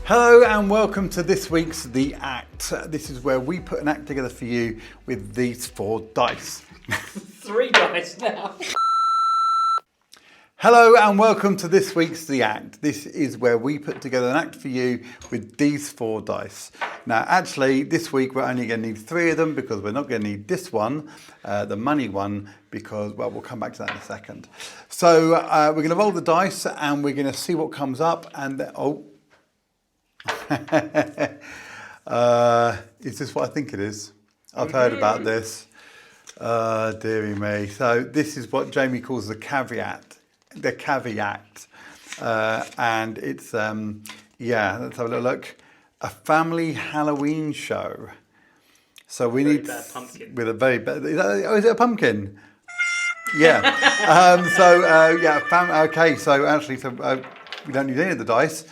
Hello and welcome to this week's The Act. This is where we put an act together for you with these 4 dice. 3 dice now. Hello and welcome to this week's The Act. This is where we put together an act for you with these 4 dice. Now actually this week we're only going to need 3 of them because we're not going to need this one, the money one, because, well, we'll come back to that in a second. So we're going to roll the dice and we're going to see what comes up and then, is this what I think it is? I've heard about this. Dearie me. So this is what Jamie calls the caveat. The caveat. And it's, let's have a little look. A family Halloween show. So we need... Bad pumpkin. With a very bad... Is it a pumpkin? Yeah. Okay, so actually, we don't need any of the dice.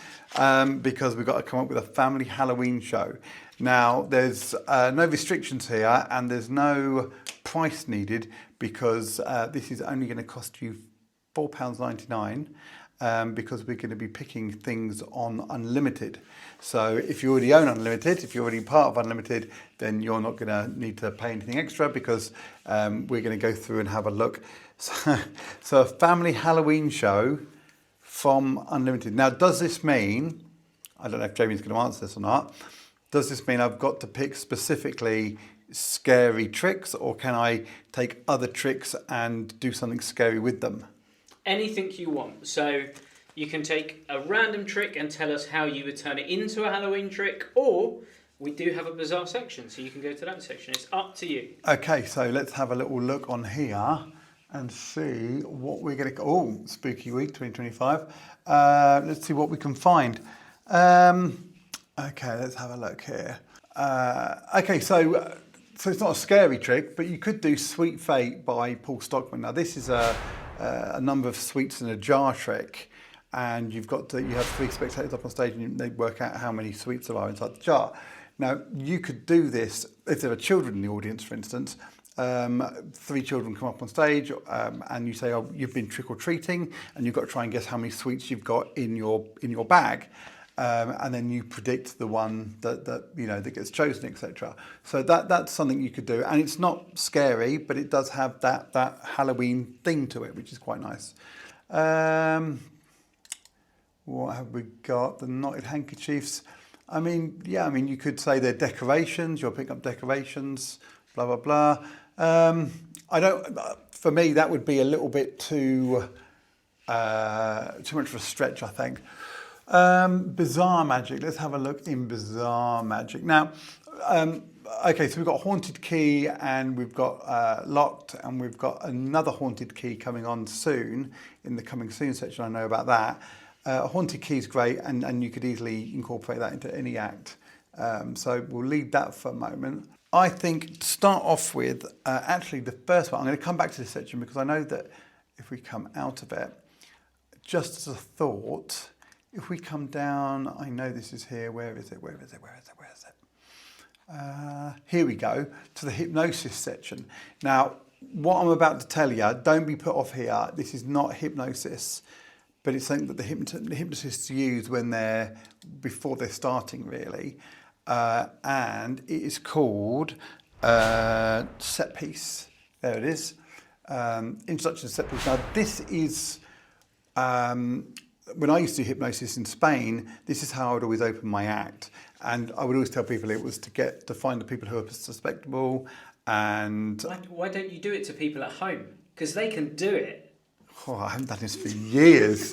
Because we've got to come up with a family Halloween show. Now, there's no restrictions here and there's no price needed because this is only going to cost you £4.99 because we're going to be picking things on Unlimited. So if you already own Unlimited, if you're already part of Unlimited, then you're not going to need to pay anything extra because we're going to go through and have a look. So a family Halloween show from Unlimited. Now, does this mean, I don't know if Jamie's going to answer this or not, does this mean I've got to pick specifically scary tricks or can I take other tricks and do something scary with them? Anything you want. So you can take a random trick and tell us how you would turn it into a Halloween trick, or we do have a bizarre section, so you can go to that section. It's up to you. Okay, so let's have a little look on here and see what we're going to... Oh, Spooky Week 2025. Let's see what we can find. Okay, let's have a look here. Okay, so it's not a scary trick, but you could do Sweet Fate by Paul Stockman. Now, this is a number of sweets in a jar trick, and you have 3 spectators up on stage, and they work out how many sweets there are inside the jar. Now, you could do this if there are children in the audience, for instance. 3 children come up on stage and you say, oh, you've been trick-or-treating and you've got to try and guess how many sweets you've got in your bag. And then you predict the one that gets chosen, etc. So that's something you could do. And it's not scary, but it does have that Halloween thing to it, which is quite nice. What have we got? The knotted handkerchiefs. You could say they're decorations. You're picking up decorations, blah, blah, blah. For me, that would be a little bit too much of a stretch, I think. Bizarre magic. Let's have a look in bizarre magic. Now, okay, so we've got haunted key and we've got locked and we've got another haunted key coming on soon in the coming soon section. I know about that. Haunted key is great and you could easily incorporate that into any act. So we'll leave that for a moment. I think to start off with, actually the first one, I'm going to come back to this section because I know that if we come out of it, just as a thought, if we come down, I know this is here, where is it? Here we go, to the hypnosis section. Now, what I'm about to tell you, don't be put off here, this is not hypnosis, but it's something that the hypnotists use before they're starting really. And it is called set piece. There it is. Introduction to set piece. Now this is, when I used to do hypnosis in Spain, this is how I would always open my act. And I would always tell people it was to find the people who are suspectable and... Why don't you do it to people at home? Because they can do it. Oh, I haven't done this for years.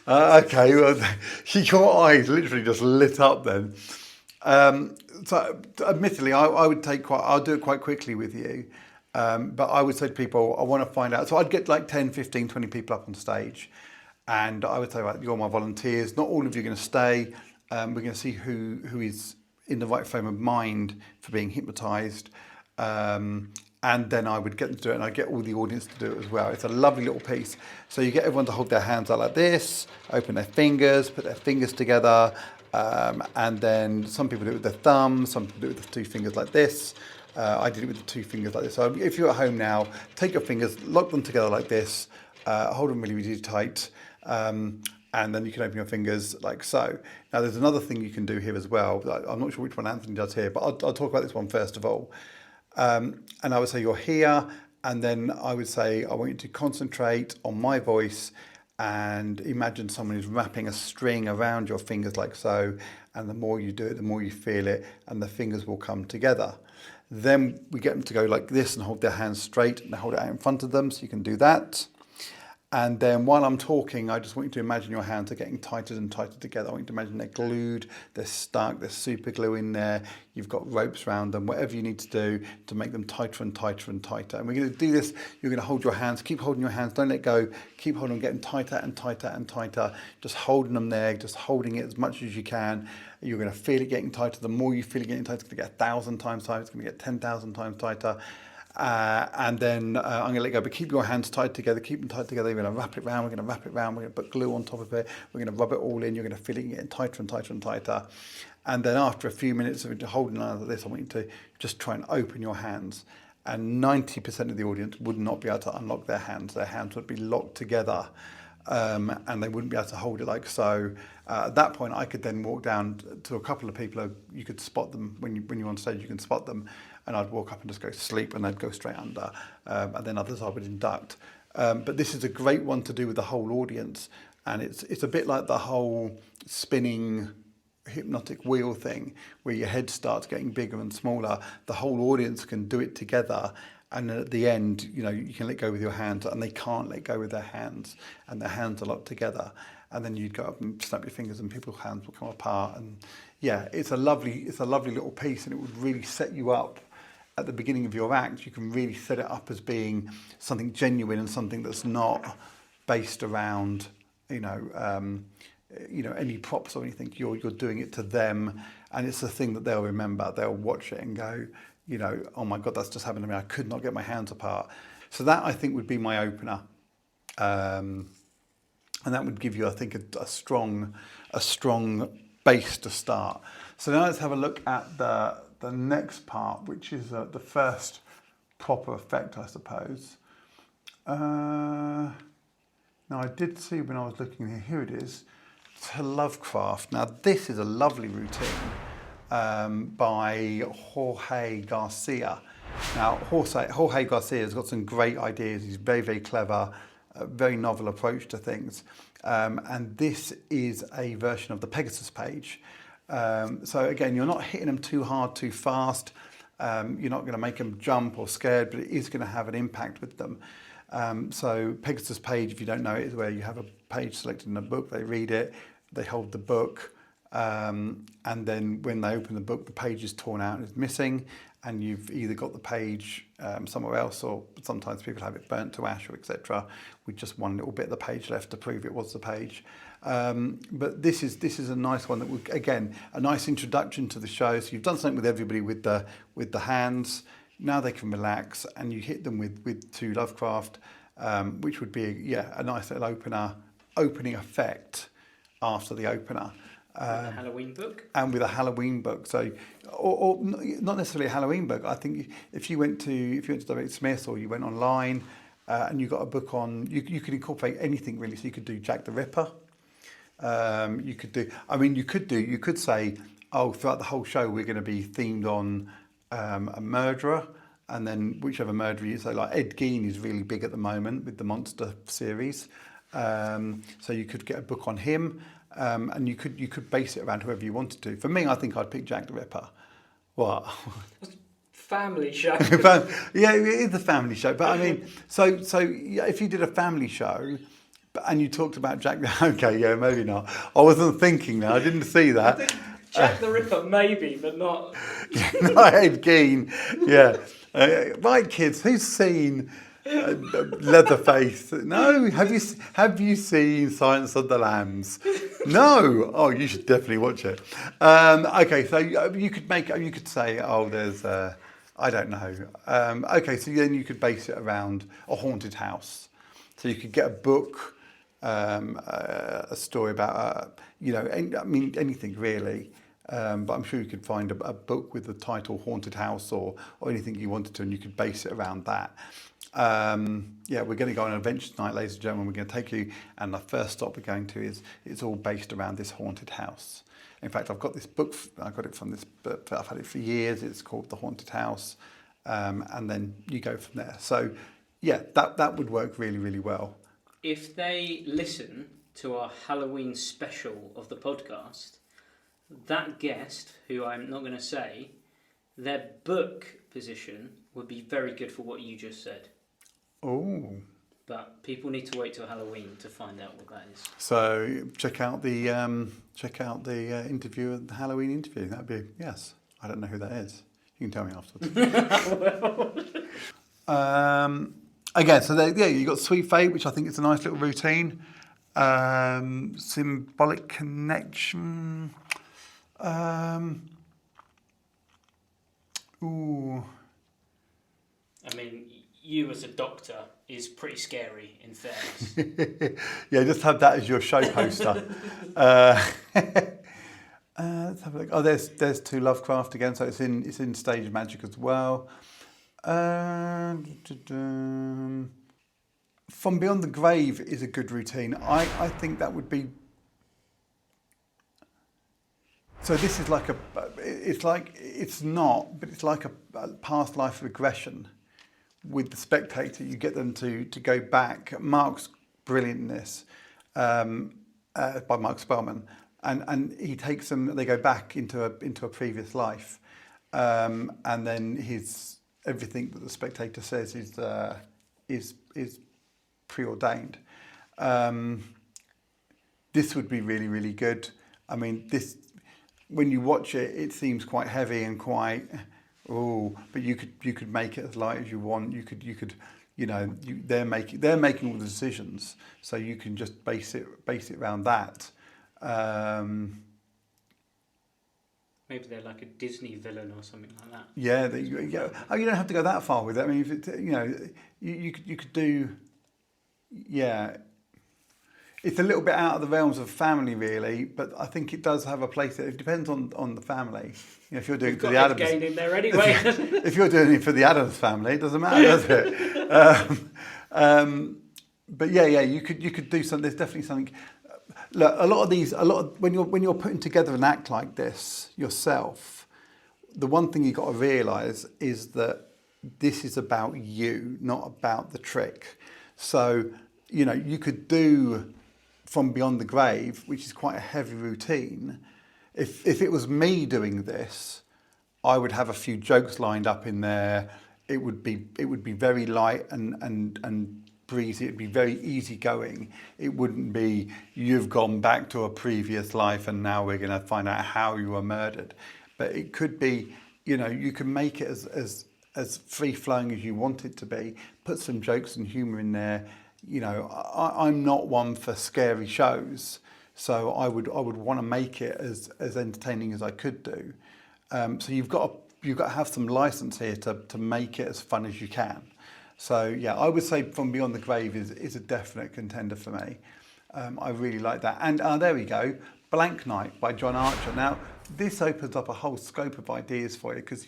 Okay, well, your eyes literally just lit up then. So admittedly, I'll do it quite quickly with you. But I would say to people, I want to find out. So I'd get like 10, 15, 20 people up on stage. And I would say, right, you're my volunteers. Not all of you are going to stay. We're going to see who is in the right frame of mind for being hypnotised. And then I would get them to do it, and I get all the audience to do it as well. It's a lovely little piece. So you get everyone to hold their hands out like this, open their fingers, put their fingers together, and then some people do it with their thumbs, some people do it with the 2 fingers like this. I did it with the 2 fingers like this. So if you're at home now, take your fingers, lock them together like this, hold them really, really tight, and then you can open your fingers like so. Now there's another thing you can do here as well. I'm not sure which one Anthony does here, but I'll talk about this one first of all. And I would say you're here, and then I would say I want you to concentrate on my voice and imagine someone is wrapping a string around your fingers like so, and the more you do it, the more you feel it, and the fingers will come together. Then we get them to go like this and hold their hands straight and hold it out in front of them, so you can do that. And then while I'm talking, I just want you to imagine your hands are getting tighter and tighter together. I want you to imagine they're glued, they're stuck, there's super glue in there, you've got ropes around them, whatever you need to do to make them tighter and tighter and tighter. And we're going to do this, you're going to hold your hands, keep holding your hands, don't let go, keep holding them, getting tighter and tighter and tighter, just holding them there, just holding it as much as you can. You're going to feel it getting tighter. The more you feel it getting tighter, it's going to get 1,000 times tighter, it's going to get 10,000 times tighter. And then I'm going to let go, but keep your hands tied together, keep them tight together. You're going to wrap it round, we're going to wrap it round, we're going to put glue on top of it, we're going to rub it all in, you're going to feel it getting tighter and tighter and tighter. And then after a few minutes of holding on like this, I want you to just try and open your hands. And 90% of the audience would not be able to unlock their hands would be locked together. And they wouldn't be able to hold it like so. At that point, I could then walk down to a couple of people. You could spot them when you're on stage. You can spot them, and I'd walk up and just go to sleep, and they'd go straight under. And then others I would induct. But this is a great one to do with the whole audience, and it's a bit like the whole spinning hypnotic wheel thing, where your head starts getting bigger and smaller. The whole audience can do it together. And then at the end, you can let go with your hands, and they can't let go with their hands, and their hands are locked together. And then you'd go up and snap your fingers, and people's hands will come apart. And yeah, it's a lovely little piece, and it would really set you up at the beginning of your act. You can really set it up as being something genuine and something that's not based around, any props or anything. You're doing it to them, and it's a thing that they'll remember. They'll watch it and go, oh my God, that's just happened to me. I could not get my hands apart. So that, I think, would be my opener. And that would give you, I think, a strong base to start. So now let's have a look at the next part, which is the first proper effect, I suppose. Now, I did see when I was looking here it is, to Lovecraft. Now, this is a lovely routine by Jorge Garcia. Now, Jorge Garcia has got some great ideas. He's very, very clever, a very novel approach to things. And this is a version of the Pegasus page. So again, you're not hitting them too hard, too fast. You're not going to make them jump or scared, but it is going to have an impact with them. So Pegasus page, if you don't know it, is where you have a page selected in a book, they read it, they hold the book, and then when they open the book, the page is torn out and is missing, and you've either got the page somewhere else, or sometimes people have it burnt to ash or etc. with just one little bit of the page left to prove it was the page. But this is a nice one that would, again, a nice introduction to the show. So you've done something with everybody with the hands. Now they can relax, and you hit them with to Lovecraft, which would be a nice little opening effect after the opener. With a Halloween book? And with a Halloween book. So, or not necessarily a Halloween book. I think if you went to W. Smith, or you went online and you got a book on, you could incorporate anything really. So you could do Jack the Ripper. You could say, throughout the whole show we're going to be themed on a murderer, and then whichever murderer you say, like Ed Gein is really big at the moment with the Monster series. So you could get a book on him. And you could base it around whoever you wanted to. For me, I think I'd pick Jack the Ripper. What? Family show. Yeah, it is a family show. But I mean, so if you did a family show and you talked about Jack, okay, yeah, maybe not. I wasn't thinking that. I didn't see that. I think Jack the Ripper, maybe, but not. Not Ed Gein. Yeah. Right, kids, who's seen Leatherface? No. Have you seen Silence of the Lambs? No. Oh, you should definitely watch it. Okay, so you could say, there's I don't know. Okay, so then you could base it around a haunted house. So you could get a book, a story about anything really. But I'm sure you could find a book with the title Haunted House or anything you wanted to, and you could base it around that. Yeah, we're going to go on an adventure tonight, ladies and gentlemen. We're going to take you, and the first stop we're going to is, it's all based around this haunted house. In fact, I've got this book, I got it from this book, I've had it for years. It's called The Haunted House, and then you go from there. So yeah, that would work really, really well. If they listen to our Halloween special of the podcast, that guest, who I'm not going to say, their book position would be very good for what you just said. Oh. But people need to wait till Halloween to find out what that is. So check out the interview, the Halloween interview. That'd be, yes. I don't know who that is. You can tell me afterwards. Again, so you got Sweet Fate, which I think is a nice little routine. Symbolic connection. Ooh. I mean, you as a doctor is pretty scary, in fairness. Yeah, just have that as your show poster. Let's have a look. Oh, there's 2 Lovecraft again, so it's in Stage Magic as well. From Beyond the Grave is a good routine. I think that would be. So this is like it's like a past life regression. With the spectator, you get them to go back. Marc's brilliant in this, by Marc Spelmann, and he takes them. They go back into a previous life, and then everything that the spectator says is preordained. This would be really, really good. I mean, this when you watch it, it seems quite heavy and quite. Oh, but you could make it as light as you want. You could, they're making all the decisions, so you can just base it around that. Maybe they're like a Disney villain or something like that. Yeah, you don't have to go that far with it. I mean, if you could do, yeah. It's a little bit out of the realms of family, really, but I think it does have a place. It depends on the family. If you're doing it for the Adams, in there anyway. If you're doing it for the Adams family, it doesn't matter, does it? But yeah, you could do something. There's definitely something. Look, when you're putting together an act like this yourself, the one thing you've got to realise is that this is about you, not about the trick. So you could do From Beyond the Grave, which is quite a heavy routine. If it was me doing this, I would have a few jokes lined up in there. It would be very light and breezy. It'd be very easygoing. It wouldn't be you've gone back to a previous life and now we're going to find out how you were murdered. But it could be, you can make it as free flowing as you want it to be. Put some jokes and humour in there. I'm not one for scary shows, so I would want to make it as entertaining as I could do. So you've got to have some license here to make it as fun as you can. So yeah, I would say From Beyond the Grave is a definite contender for me. I really like that. And there we go, Blank Night by John Archer. Now this opens up a whole scope of ideas for you because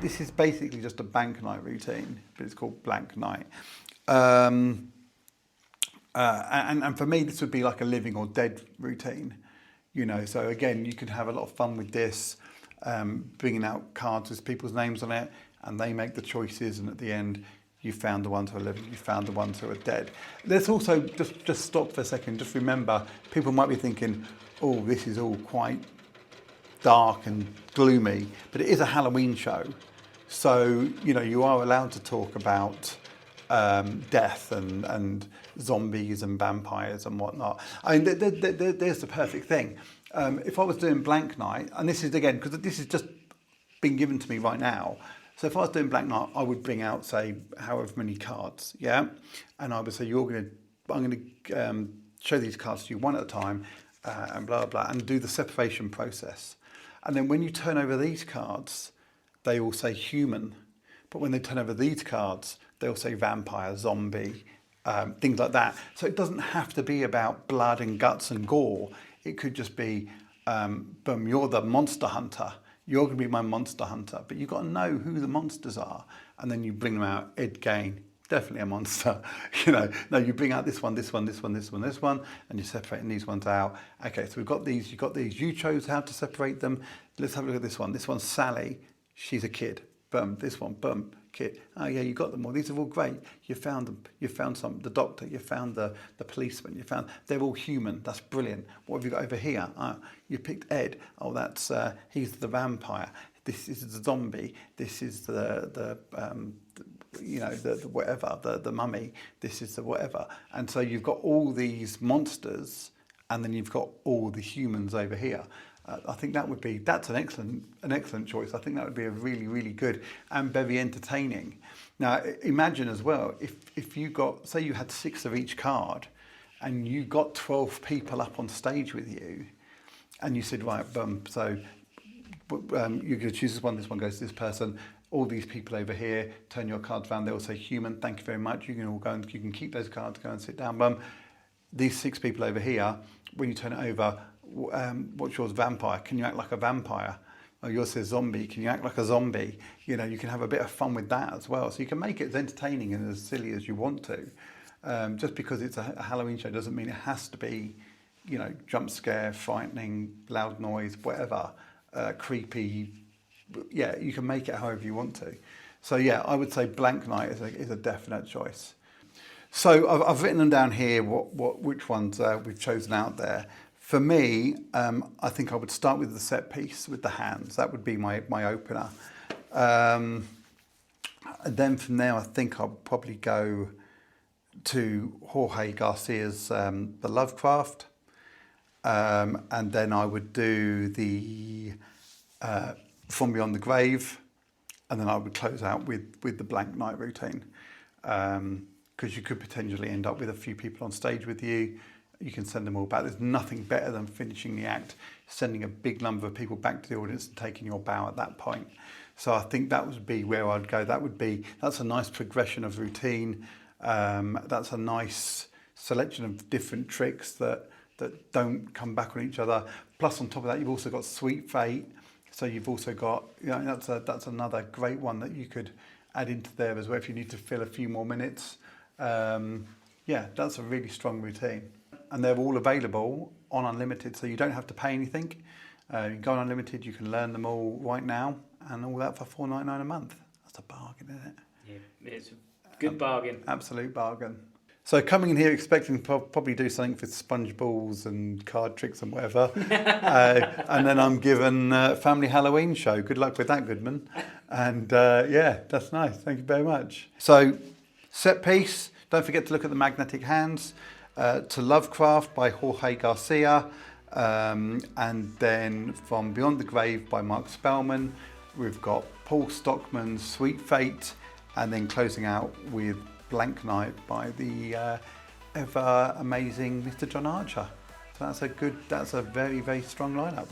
this is basically just a bank night routine, but it's called Blank Night. And for me, this would be like a living or dead routine, So again, you can have a lot of fun with this, bringing out cards with people's names on it, and they make the choices. And at the end, you found the ones who are living, you found the ones who are dead. Let's also just stop for a second. Just remember, people might be thinking, "Oh, this is all quite dark and gloomy," but it is a Halloween show, so you are allowed to talk about death and zombies and vampires and whatnot. I mean, there's the perfect thing. If I was doing Blank Night, and this is again because this has just been given to me right now. So if I was doing Blank Night, I would bring out say however many cards, yeah, and I would say I'm going to show these cards to you one at a time, and blah blah, and do the separation process. And then when you turn over these cards, they all say human, but when they turn over these cards, they'll say vampire, zombie, things like that. So it doesn't have to be about blood and guts and gore. It could just be, boom, you're the monster hunter. You're going to be my monster hunter, but you've got to know who the monsters are, and then you bring them out. Ed Gain, definitely a monster. No, you bring out this one, this one, this one, this one, this one, and you're separating these ones out. Okay, so we've got these. You've got these. You chose how to separate them. Let's have a look at this one. This one's Sally. She's a kid. Boom. This one. Boom. Kid. Oh yeah, you got them all. These are all great. You found them. You found some. The doctor. You found the policeman. You found. They're all human. That's brilliant. What have you got over here? You picked Ed. Oh, that's he's the vampire. This is the zombie. This is the whatever, the mummy. This is the whatever. And so you've got all these monsters, and then you've got all the humans over here. I think that's an excellent choice. I think that would be a really, really good and very entertaining. Now imagine as well, if you got, say you had 6 of each card, and you got 12 people up on stage with you, and you said, right, so you're going to choose this one goes to this person. All these people over here, turn your cards around, they will say human, thank you very much. You can all go and you can keep those cards, go and sit down. These 6 people over here, when you turn it over, what's yours, vampire? Can you act like a vampire? Or yours says zombie, can you act like a zombie? You can have a bit of fun with that as well. So you can make it as entertaining and as silly as you want to. Just because it's a Halloween show doesn't mean it has to be, jump scare, frightening, loud noise, whatever, creepy. Yeah, you can make it however you want to. So yeah, I would say Blank Night is a definite choice. So I've written them down here, which ones we've chosen out there. For me, I think I would start with the set piece, with the hands. That would be my opener. And then from there, I think I'll probably go to Jorge Garcia's The Lovecraft. And then I would do the From Beyond the Grave. And then I would close out with the Blank Night routine. Because you could potentially end up with a few people on stage with you. You can send them all back. There's nothing better than finishing the act, sending a big number of people back to the audience and taking your bow at that point. So I think that would be where I'd go. That's a nice progression of routine. That's a nice selection of different tricks that don't come back on each other. Plus on top of that, you've also got Sweet Fate. So you've also got, that's another great one that you could add into there as well if you need to fill a few more minutes. Yeah, that's a really strong routine. And they're all available on Unlimited, so you don't have to pay anything. You can go on Unlimited, you can learn them all right now, and all that for $4.99 a month. That's a bargain, isn't it? Yeah, it's a good bargain. Absolute bargain. So coming in here expecting to probably do something with sponge balls and card tricks and whatever. And then I'm given Family Halloween Show. Good luck with that, Goodman. And yeah, that's nice. Thank you very much. So set piece, don't forget to look at the magnetic hands. To Lovecraft by Jorge Garcia, and then From Beyond the Grave by Marc Spelmann. We've got Paul Stockman's Sweet Fate, and then closing out with Blank Night by the ever amazing Mr. John Archer. So that's a very, very strong lineup.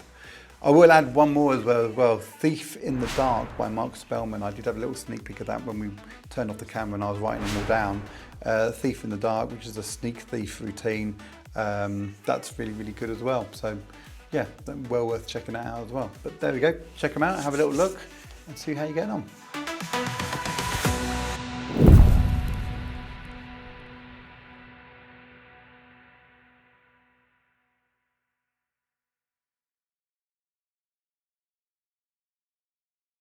I will add one more as well, Thief in the Dark by Marc Spelmann. I did have a little sneak peek of that when we turned off the camera and I was writing them all down. Thief in the Dark, which is a sneak thief routine. That's really, really good as well. So yeah, well worth checking that out as well. But there we go, check them out, have a little look and see how you're getting on.